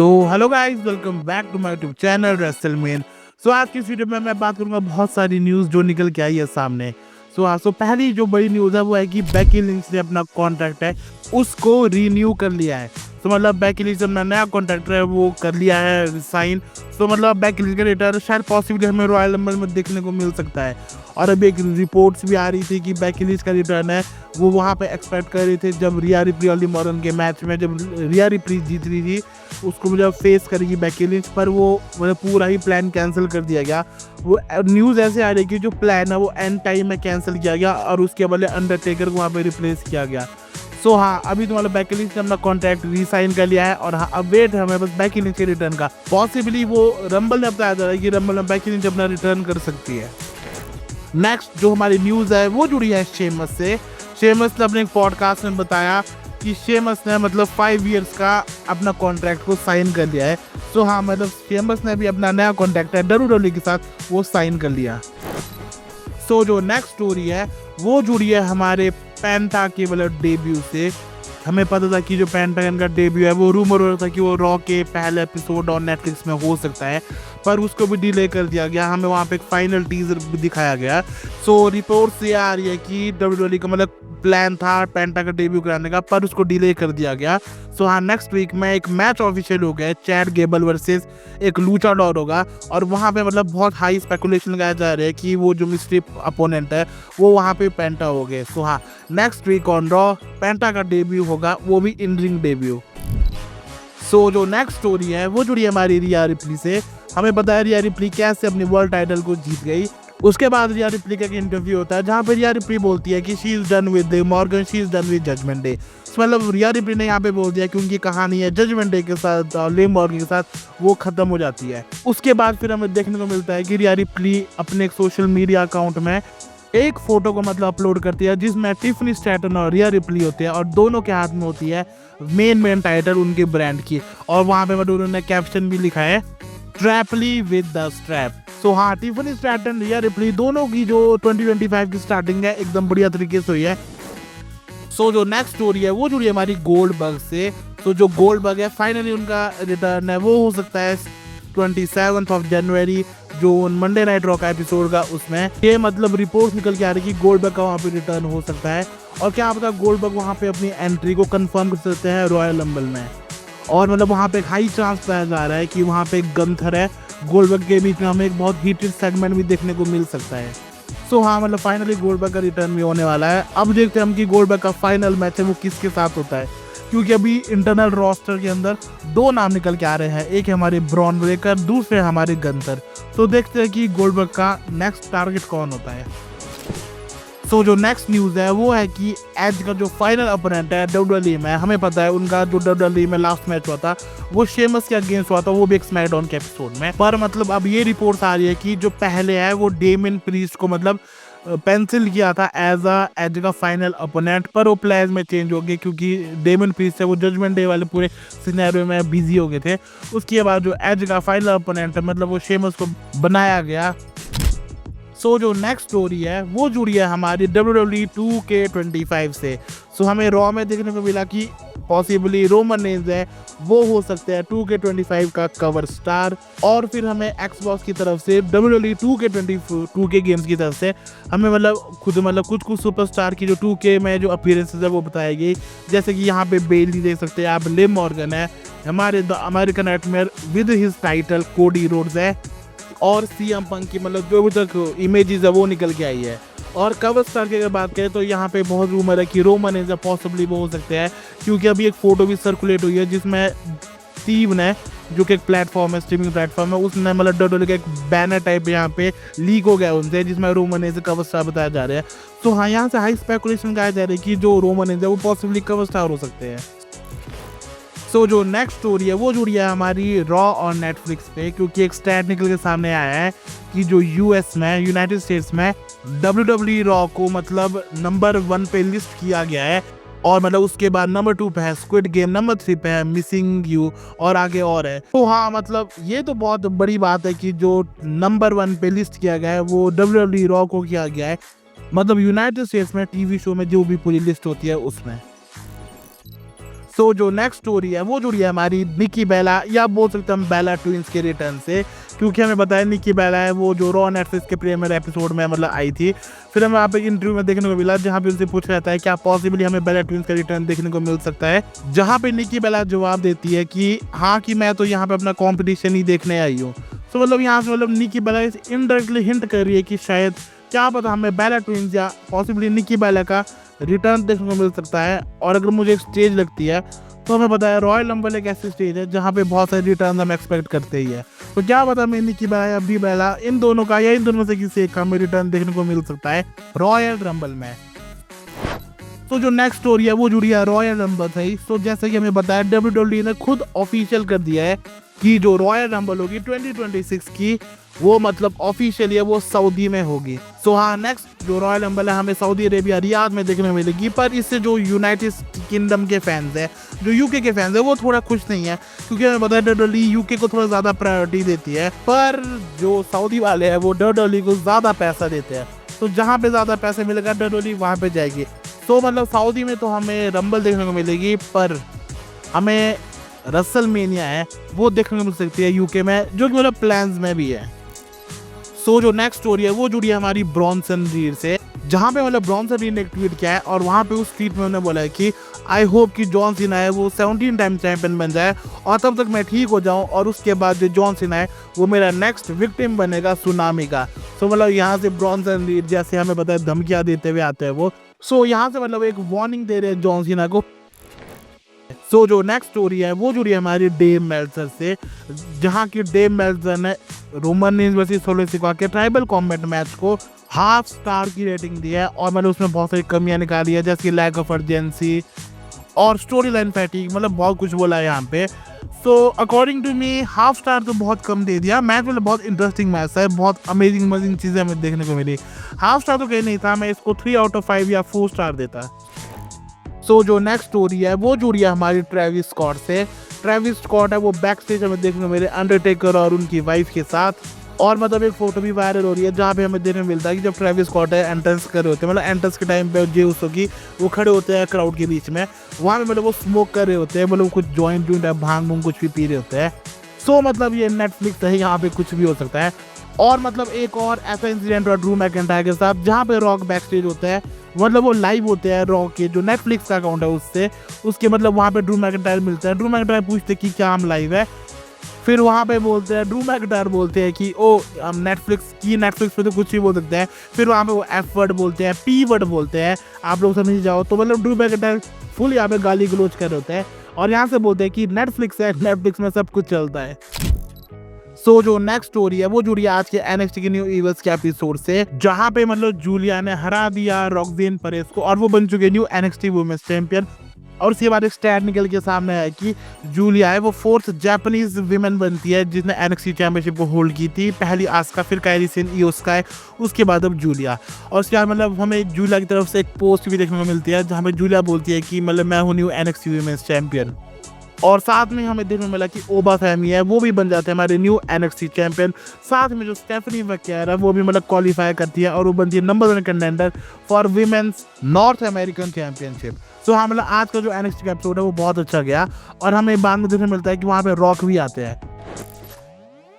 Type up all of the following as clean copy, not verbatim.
So hello guys, welcome back to my YouTube channel Wrestlemen. आज की इस video में मैं बात करूंगा बहुत सारी न्यूज़ जो निकल के आई है सामने। पहली जो बड़ी न्यूज़ है वो है कि बेकी लिंच ने अपना कॉन्ट्रैक्ट है उसको रीन्यू कर लिया है। मतलब बेकी लिंच अपना नया कॉन्ट्रैक्टर है वो कर लिया है साइन। मतलब बेकी लिंच का रिटर्न शायद पॉसिबली हमें रॉयल रंबल में देखने को मिल सकता है। और अभी एक रिपोर्ट्स भी आ रही थी कि बेकी लिंच का रिटर्न है वो वहाँ पे एक्सपेक्ट कर रही थी जब रिया रिप्ली और मॉर्गन के मैच में, जब रिया रिप्ली जीत रही थी उसको जब फेस करेगी बेकी लिंच, पर वो मतलब पूरा ही प्लान कैंसिल कर दिया गया। वो न्यूज़ ऐसे आ रही है कि जो प्लान है वो एंड टाइम में कैंसिल किया गया और उसके बदले अंडरटेकर को वहाँ पे रिप्लेस किया गया। हाँ, अभी तो मतलब बेकी लिंच ने अपना कॉन्ट्रैक्ट रीसाइन कर लिया है और हाँ, अब वेट है हमें बस बेकी लिंच के रिटर्न का। पॉसिबली वो रंबल ने बताया जा रहा है कि रंबल में बेकी लिंच अपना रिटर्न कर सकती है। नेक्स्ट जो हमारी न्यूज़ है वो जुड़ी है शेमस से। शेमस ने अपने एक पॉडकास्ट में बताया कि शेमस ने मतलब 5 इयर्स का अपना कॉन्ट्रैक्ट को साइन कर लिया है। हाँ, मतलब शेमस ने भी अपना नया कॉन्ट्रैक्ट है WWE के साथ वो साइन कर लिया। जो नेक्स्ट स्टोरी है वो जुड़ी है हमारे पेंटा के मतलब डेब्यू से। हमें पता था कि जो पेंटागन का डेब्यू है वो रूमर हो रहा था कि वो रॉ के पहले एपिसोड और नेटफ्लिक्स में हो सकता है, पर उसको भी डिले कर दिया गया। हमें वहाँ पे एक फाइनल टीजर भी दिखाया गया। रिपोर्ट से आ रही है कि WWE का मतलब प्लान था पेंटा का डेब्यू कराने का, पर उसको डिले कर दिया गया। हाँ, नेक्स्ट वीक में एक मैच ऑफिशियल हो गया, चैट गेबल वर्सेस एक लूचाडोर होगा और वहाँ पे मतलब बहुत हाई स्पेकुलेशन लगाया जा रहा है कि वो जो मिस्ट्री अपोनेंट है वो वहाँ पे पेंटा हो गए। हाँ, नेक्स्ट वीक ऑन रॉ पेंटा का डेब्यू होगा, वो भी इन रिंग डेब्यू। जो नेक्स्ट स्टोरी है वो जुड़ी है हमारी रिया रिप्ली से। हमें पता है रिया रिप्ली कैसे अपनी वर्ल्ड टाइटल को जीत गई। उसके बाद रिया रिप्ली का एक इंटरव्यू होता है जहाँ पे रिया रिप्ली बोलती है कि she is done with Morgan, she is done with judgement day. मतलब रिया रिप्ली ने यहाँ पे बोल दिया कि उनकी कहानी है जजमेंट डे के साथ और लिव मॉर्गन के साथ वो खत्म हो जाती है। उसके बाद फिर हमें देखने को मिलता है कि रिया रिप्ली अपने एक सोशल मीडिया अकाउंट में एक फोटो को मतलब अपलोड करती है जिसमें टिफनी स्टैटन और रिया रिप्ली होते हैं और दोनों के हाथ में होती है मेन टाइटल उनके ब्रांड की। और वहाँ पे मतलब उन्होंने कैप्शन भी लिखा है ट्रैपली विद द स्ट्रैप। हाँ, टिफनी स्टैटन रिया रिप्ली दोनों की जो 2025 की स्टार्टिंग है एकदम बढ़िया तरीके से हुई है। जो नेक्स्ट स्टोरी है वो जुड़ी है हमारी गोल्डबर्ग से। जो गोल्डबर्ग है फाइनली उनका रिटर्न है वो हो सकता है 27 जनवरी जो मंडे नाइट रॉ का एपिसोड का, उसमें ये मतलब रिपोर्ट निकल के आ रही है कि गोल्डबर्ग का वहाँ पे रिटर्न हो सकता है। और क्या पता गोल्डबर्ग वहाँ पे अपनी एंट्री को कंफर्म कर सकते हैं रॉयल रंबल में। और मतलब वहाँ पे एक हाई चांस पाया जा रहा है कि वहाँ पे एक गंथर है गोल्डबर्ग के बीच में हमें एक बहुत हीटेड सेगमेंट भी देखने को मिल सकता है। हाँ, मतलब फाइनली गोल्डबर्ग का रिटर्न भी होने वाला है। अब देखते हैं हम कि गोल्डबर्ग का फाइनल मैच है वो किसके साथ होता है, क्योंकि अभी इंटरनल रोस्टर के अंदर 2 नाम निकल के आ रहे हैं, एक है हमारे ब्रॉन ब्रेकर, दूसरे हमारे गंथर। देखते हैं कि गोल्डबर्ग का नेक्स्ट टारगेट कौन होता है। जो नेक्स्ट न्यूज़ है वो है कि एज का जो फाइनल अपोनेंट है WWE में, हमें पता है उनका जो WWE में लास्ट मैच हुआ था वो शेमस के अगेंस्ट हुआ था, वो भी एक स्मैकडाउन के एपिसोड में। पर मतलब अब ये रिपोर्ट्स आ रही है कि जो पहले है वो डेमियन प्रीस्ट को मतलब पेंसिल किया था एज का फाइनल अपोनेंट, पर वो प्लेयर्स में चेंज हो गए क्योंकि डेमियन प्रीस्ट है वो जजमेंट डे वाले पूरे सिनेरियो में बिजी हो गए थे। उसके बाद जो एज का फाइनल अपोनेंट है मतलब वो शेमस को बनाया गया। जो नेक्स्ट स्टोरी है वो जुड़ी है हमारी WWE 2K25 से। हमें रॉ में देखने को मिला कि पॉसिबली रोमन रेंज है वो हो सकते हैं 2K25 का कवर स्टार। और फिर हमें एक्सबॉक्स की तरफ से WWE 2K गेम्स की तरफ से हमें मतलब खुद मतलब कुछ सुपरस्टार की जो 2K में जो अपीयरेंसेस है वो बताई गई, जैसे कि यहाँ पे बेली देख सकते हैं आप, लिव मॉर्गन है, हमारे the American nightmare with his title Cody Rhodes है, और CM पंक की मतलब जो भी तक इमेजेस है वो निकल के आई है। और कवर स्टार की अगर बात करें तो यहाँ पे बहुत रूमर है कि रोमन रेंज पॉसिबली वो हो सकते हैं, क्योंकि अभी एक फोटो भी सर्कुलेट हुई है जिसमें स्टीव ने, जो कि एक प्लेटफॉर्म है, स्ट्रीमिंग प्लेटफॉर्म है, उसने मतलब WWE का एक बैनर टाइप यहाँ पे लीक हो गया उनसे जिसमें रोमन रेंज कवर स्टार बताया जा रहा है। हाँ, यहाँ से हाई स्पेकुलेशन कहा जा रहा है कि जो रोमन रेंज है वो पॉसिबली कवर स्टार हो सकते हैं। जो नेक्स्ट स्टोरी है वो जुड़ी है हमारी रॉ और नेटफ्लिक्स पे, क्योंकि एक स्टैट निकल के सामने आया है कि जो यूएस में, यूनाइटेड स्टेट्स में WWE रॉ को मतलब नंबर 1 पे लिस्ट किया गया है, और मतलब उसके बाद नंबर 2 पे है स्क्विड गेम, नंबर 3 पे है मिसिंग यू, और आगे और है। हाँ, मतलब ये तो बहुत बड़ी बात है कि जो नंबर 1 पे लिस्ट किया गया है वो WWE रॉ को किया गया है, मतलब यूनाइटेड स्टेट्स में टीवी शो में जो भी पूरी लिस्ट होती है उसमें। सो जो नेक्स्ट स्टोरी है वो जुड़ी है हमारी निकी बेला या बोल सकते हैं हम बेला ट्विंस के रिटर्न से, क्योंकि हमें बताया निकी बेला है वो जो रॉ नेटफ्लिक्स के प्रीमियर एपिसोड में मतलब आई थी। फिर हमें यहाँ पे इंटरव्यू में देखने को मिला जहाँ पे उनसे पूछा जाता है क्या पॉसिबली हमें बेला ट्विंस का रिटर्न देखने को मिल सकता है, जहाँ पे निकी बेला जवाब देती है कि हाँ कि मैं तो यहाँ पे अपना कॉम्पिटिशन ही देखने आई हूँ। तो मतलब यहाँ से मतलब निकी बेला इनडायरेक्टली हिंट कर रही है कि शायद क्या पता हमें बेला ट्विंस या पॉसिबली निकी बेला का रिटर्न देखने को मिल सकता है। और अगर मुझे एक स्टेज लगती है तो हमें पता है रॉयल रंबल एक ऐसी स्टेज है जहाँ पे बहुत सारे रिटर्न हम एक्सपेक्ट करते ही है। तो क्या पता हमें निकी बेला या बी बेला इन दोनों का या इन दोनों में से किसी एक का हमें रिटर्न देखने को मिल सकता है रॉयल रंबल में। तो जो नेक्स्ट स्टोरी है वो जुड़ी है रॉयल रंबल से। तो जैसे कि हमें बताया WWE ने खुद ऑफिशियल कर दिया है कि जो रॉयल रंबल होगी 2026 की वो मतलब ऑफिशियली है वो सऊदी में होगी। सो हाँ नेक्स्ट जो रॉयल रंबल है हमें सऊदी अरेबिया रियाद में देखने को मिलेगी, पर इससे जो यूनाइटेड किंगडम के फैंस है जो यूके के फैंस है वो थोड़ा खुश नहीं है, क्योंकि हमें पता है WWE यूके को थोड़ा ज़्यादा प्रायोरिटी देती है, पर जो सऊदी वाले हैं वो WWE को ज़्यादा पैसा देते हैं। तो जहाँ पे ज़्यादा पैसे मिलेगा WWE वहाँ पे जाएगी। तो मतलब सऊदी में तो हमें रंबल देखने को मिलेगी, पर हमें रसलमेनिया है वो देखने को मिल सकती है यूके में, जो कि मतलब प्लान्स में भी है। सो जो नेक्स्ट स्टोरी है वो जुड़ी है हमारी ब्रॉन्सन रीड से, जहाँ पे मतलब ब्रॉन्सन रीड ने एक ट्वीट किया है और वहाँ पे उस ट्वीट में उन्होंने बोला है कि आई होप कि जॉन सीना है वो 17 टाइम चैंपियन बन जाए और तब तक मैं ठीक हो जाऊँ, और उसके बाद जो जॉन सीना है वो मेरा नेक्स्ट विक्टिम बनेगा सुनामी का। सो मतलब यहाँ से ब्रॉन्सन रीड जैसे हमें पता है धमकियाँ देते हुए आते हैं वो, सो यहाँ से मतलब एक वार्निंग दे रहे हैं जॉन सीना को। सो जो नेक्स्ट स्टोरी है वो जुड़ी है हमारी डेव मेल्सर से, जहाँ की डेव मेल्सर ने Roman Reigns versus solo Sikoa के ट्राइबल कॉम्बैट मैच को हाफ स्टार की रेटिंग दी है, और मैंने उसमें बहुत सारी कमियां निकाली है जैसे कि लैक ऑफ अर्जेंसी और स्टोरी लाइन फैटिग, मतलब बहुत कुछ बोला है यहाँ पे। So according to me half star तो बहुत कम दे दिया। मैच मतलब बहुत इंटरेस्टिंग मैच है, बहुत अमेजिंग चीज़ें हमें देखने को मिली। हाफ स्टार तो कहीं नहीं था, मैं इसको 3 आउट ऑफ 5 या 4 स्टार देता। सो जो नेक्स्ट स्टोरी है वो जुड़ी है हमारी ट्रेविस स्कॉट से। ट्रेविस स्कॉट है वो बैक स्टेज हमें देखने को मिले अंडरटेकर और उनकी वाइफ के साथ, और मतलब एक फोटो भी वायरल हो रही है जहाँ पे हमें देखने को मिलता है कि जब ट्रेविस स्कॉट है एंट्रेंस कर रहे होते हैं, मतलब एंट्रेंस के टाइम पे जेउसो की वो खड़े होते हैं क्राउड के बीच में, वहाँ पे मतलब वो स्मोक कर रहे होते हैं, मतलब कुछ जॉइंट भांग भूंग कुछ भी पी रहे होते हैं। सो मतलब ये नेटफ्लिक्स है, यहाँ पे कुछ भी हो सकता है। और मतलब एक और ऐसा इंसिडेंट हुआ ड्रू मैकिंटायर के साथ जहाँ पे रॉक बैक स्टेज होता है, मतलब वो लाइव होते हैं रॉक के जो नेटफ्लिक्स का अकाउंट है उसके मतलब वहाँ पे ड्रू मैकिंटायर मिलता है। ड्रू मैकिंटायर पूछते कि क्या हम लाइव है, फिर वहाँ पे बोलते हैं ड्रू मैकिंटायर बोलते हैं कि ओ हम नेटफ्लिक्स पे तो कुछ भी बोल सकते हैं। फिर वहाँ पे वो एफ वर्ड बोलते हैं, पी वर्ड बोलते हैं, आप लोग समझ जाओ। तो मतलब ड्रू मैकिंटायर फुल यहाँ पे गाली गलोच कर रहे होते हैं और यहाँ से बोलते हैं कि नेटफ्लिक्स है, नेटफ्लिक्स में सब कुछ चलता है। सो जो नेक्स्ट स्टोरी है वो जुड़ी है आज के NXT के न्यू इवल्स के एपिसोड से, जहाँ पे मतलब जूलिया ने हरा दिया रॉक्सेन परेज को और वो बन चुके न्यू NXT वुमेन्स चैंपियन। और उसके बाद एक स्टैट निकल के सामने है कि जूलिया है वो 4th जापानीज विमेन बनती है जिसने NXT चैंपियनशिप को होल्ड की थी। पहली आस्का, फिर कायरी सेन, इयो स्काई, उसके बाद अब जूलिया। और उसके बाद मतलब हमें जूलिया की तरफ से एक पोस्ट भी देखने को मिलती है जहाँ पे जूलिया बोलती है कि मतलब मैं हूँ न्यू NXT वुमेन्स चैंपियन। और साथ में हमें देखने को मिला कि ओबा फैमी है वो भी बन जाते हैं हमारे न्यू NXT चैंपियन। साथ में जो स्टेफनी वकेर है वो भी मतलब क्वालिफाई करती है और वो बनती है number 1 contender for women's North American championship. So हाँ मतलब आज का जो NXT का एपिसोड है वो बहुत अच्छा गया और हमें बाद में देखने को मिलता है कि वहाँ पे रॉक भी आते हैं।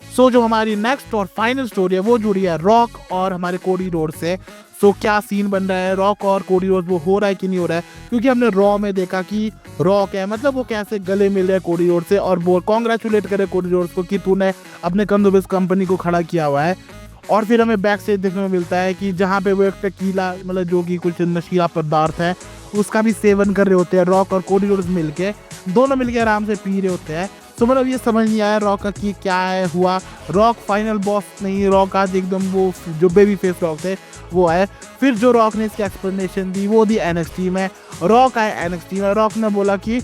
सो जो हमारी नेक्स्ट और फाइनल स्टोरी है वो जुड़ी है रॉक और हमारे कोडी रोड से। सो क्या सीन बन रहा है रॉक और कोडी रोड, वो हो रहा है कि नहीं हो रहा है, क्योंकि हमने रॉ में देखा कि रॉक है मतलब वो कैसे गले मिल रहे हैं कोडी रोड से और वो कॉन्ग्रेचुलेट करे कोडी रोड को कि तूने अपने कंदोबेस कंपनी को खड़ा किया हुआ है। और फिर हमें बैक स्टेज देखने को मिलता है कि जहाँ पे वो एक टेकीला मतलब जो कि कुछ नशीला पदार्थ है उसका भी सेवन कर रहे होते हैं रॉक और कोडी रोड मिलके, दोनों मिलके आराम से पी रहे होते हैं। तो मतलब ये समझ नहीं आया रॉक का कि क्या है हुआ। रॉक फाइनल बॉस नहीं, रॉक आज एकदम वो जो बेबी फेस रॉक थे वो आए। फिर जो रॉक ने इसकी एक्सप्लेनेशन दी वो दी NXT में। रॉक आए NXT में, रॉक ने बोला कि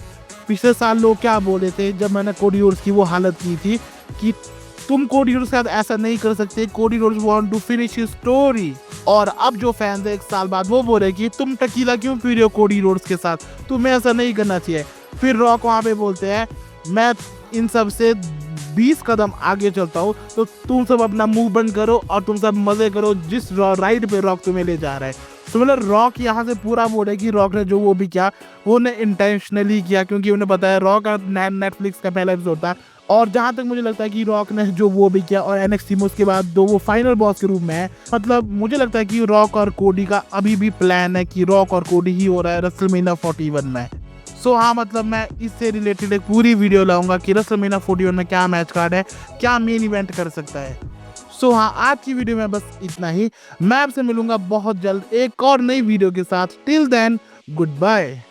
पिछले साल लोग क्या बोले थे जब मैंने कोडी रोड्स की वो हालत की थी कि तुम कोडी रोड्स के साथ ऐसा नहीं कर सकते, Cody Rhodes want to finish his story. और अब जो फैंस है 1 साल बाद वो बोल रहे कि तुम टकीला क्यों पी रहे हो कोडी रोड्स के साथ, तुम्हें ऐसा नहीं करना चाहिए। फिर रॉक वहाँ पे बोलते हैं मैं इन सब से 20 कदम आगे चलता हूँ, तो तुम सब अपना मुंह बंद करो और तुम सब मजे करो जिस राइड पे रॉक तुम्हें ले जा रहा है। सो मतलब रॉक यहाँ से पूरा बोल है कि रॉक ने जो वो भी किया वो ने इंटेंशनली किया, क्योंकि उन्हें पता है रॉक का नेटफ्लिक्स का पहला एपिसोड था। और जहाँ तक मुझे लगता है कि रॉक ने जो वो भी किया और NXT में उसके बाद दो वो फाइनल बॉस के रूप में है, मतलब मुझे लगता है कि रॉक और कोडी का अभी भी प्लान है कि रॉक और कोडी ही हो रहा है रेसलमेनिया 41 में। सो हाँ, मतलब मैं इससे रिलेटेड एक पूरी वीडियो लाऊंगा कि रेसलमेनिया 41 में क्या मैच कार्ड है, क्या मेन इवेंट कर सकता है। सो हाँ, आज की वीडियो में बस इतना ही। मैं आपसे मिलूंगा बहुत जल्द एक और नई वीडियो के साथ। Till then, good bye.